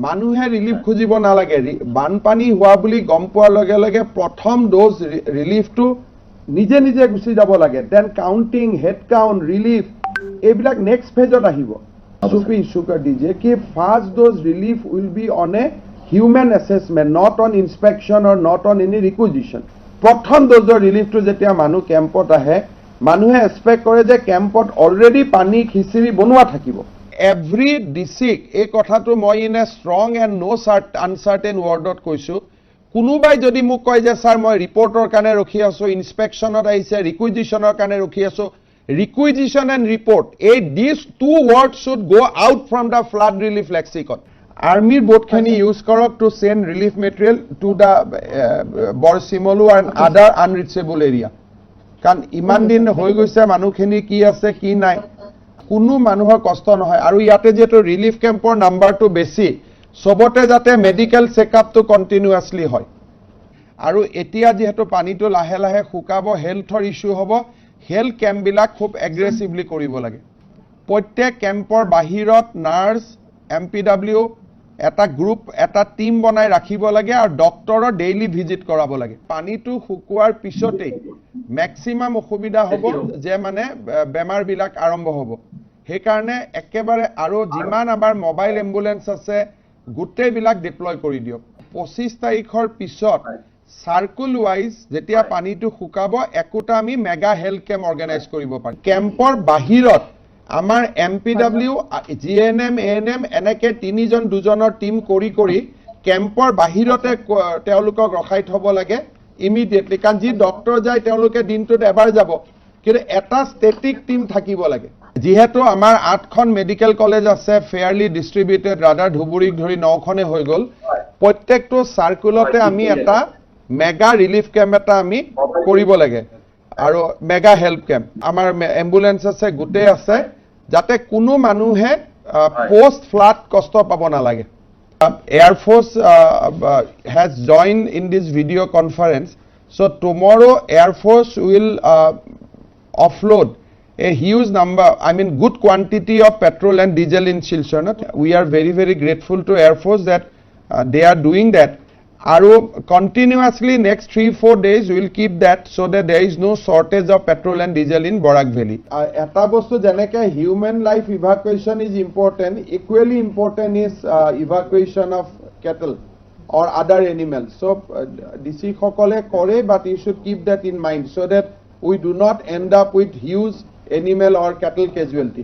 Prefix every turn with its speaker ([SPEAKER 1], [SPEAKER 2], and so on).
[SPEAKER 1] মানুহে ৰিলিফ খুজিব নালাগে বানপানী হোৱা বুলি গম পোৱাৰ লগে লগে প্ৰথম ড'জ ৰিলিফটো নিজে নিজে গুচি যাব লাগে then counting head count relief এইবিলাক নেক্সট ফেজত আহিব সুপি সুকাৰ ডিজে কি first dose relief will be on a human assessment not on inspection or not on any requisition প্ৰথম ড'জৰ ৰিলিফটো যেতিয়া মানুহ কেম্পত আহে মানুহে এক্সপেক্ট কৰে যে কেম্পত অলৰেডি পানী খিচিৰি বনোৱা থাকিব এভৰি ডিস্ট্ৰিক্ট এই কথাটো মই ইন এ ষ্ট্ৰং এণ্ড আনচাৰ্টেন ৱৰ্ডত কৈছোঁ কোনোবাই যদি মোক কয় যে ছাৰ মই ৰিপৰ্টৰ কাৰণে ৰখি আছোঁ ইনস্পেকশ্যনত আহিছে ৰিকুইজিশ্যনৰ কাৰণে ৰখি আছোঁ ৰিকুইজিশ্যন এণ্ড ৰিপৰ্ট এই this two word should go' out from the flood relief lexicon আৰ্মিৰ বোটখিনি ইউজ কৰক to send relief material to the Borsimalu and other unreachable area কাৰণ ইমান দিন হৈ গৈছে মানুহখিনি কি আছে কি নাই কোনো মানুহৰ কষ্ট নহয় আৰু ইয়াতে যেটো ৰিলিফ কেম্পৰ নাম্বাৰটো বেছি সবতে যাতে মেডিকেল চেকআপটো কন্টিনিউয়াছলি হয় আৰু এতিয়া যেহেতু পানীটো লাহে লাহে শুকাব হেলথৰ ইস্যু হ'ব হেলথ কেম্পবিলাক খুব এগ্ৰেছিভলি কৰিব লাগে প্ৰত্যেক কেম্পৰ বাহিৰত নাৰ্ছ এমপিডব্লিউ এটা গ্ৰুপ এটা টিম বনাই ৰাখিব লাগে আৰু ডক্টৰৰ ডেইলি ভিজিট কৰাব লাগে পানীটো শুকুৱাৰ পিছতেই ম্যাক্সিমাম অসুবিধা হ'ব যে মানে বেমাৰবিলাক আৰম্ভ হ'ব সেইকাৰণে একেবাৰে আৰু যিমান আমাৰ মোবাইল এম্বুলেন্স আছে গোটেইবিলাক ডিপ্লয় কৰি দিয়ক 25 তাৰিখৰ পিছত সাৰ্কুল ওয়াইজ যেতিয়া পানীটো শুকাব একোটা আমি মেগা হেলথ কেম্প অৰ্গানাইজ কৰিব পাৰিম কেম্পৰ বাহিৰত আমাৰ এমপিডব্লিউ জিএনএম এএনএম এনেকে তিনিজন দুজনৰ টিম কৰি কেম্পৰ বাহিৰতে তেওঁলোকক ৰখাই থব লাগে ইমিডিয়েটলি কাৰণ যি ডক্টৰ যায় তেওঁলোকে দিনটোত এবাৰ যাব কিন্তু এটা ষ্টেটিক টিম থাকিব লাগে যেহেতু আমাৰ 8খন মেডিকেল কলেজ আছে ফেয়াৰলি ডিস্ট্ৰিবিউটেড ৰাডাৰ ধুবুৰীক ধৰি 9খনে হৈ গল প্ৰত্যেকটো সাৰ্কুলতে আমি এটা মেগা ৰিলিফ কেম্প এটা আমি কৰিব লাগে আৰু মেগা হেল্প কেম্প আমাৰ এম্বুলেন্স আছে গুটে আছে যাতে কোনো মানুহে পোষ্ট ফ্লাড কষ্ট পাব নালাগে Air Force has joined in this video conference so tomorrow Air Force will offload a huge number good quantity of petrol and diesel in Silchar we are very grateful to Air Force that they are doing that Aru continuously next 3-4 days we will keep that so that there is no shortage of petrol and diesel in Borak Valley. Eta bostu janeke human life evacuation is important, equally important is evacuation of cattle or other animals. So DC khokole kore but you should keep that in mind so that we do not end up with huge animal or cattle casualty.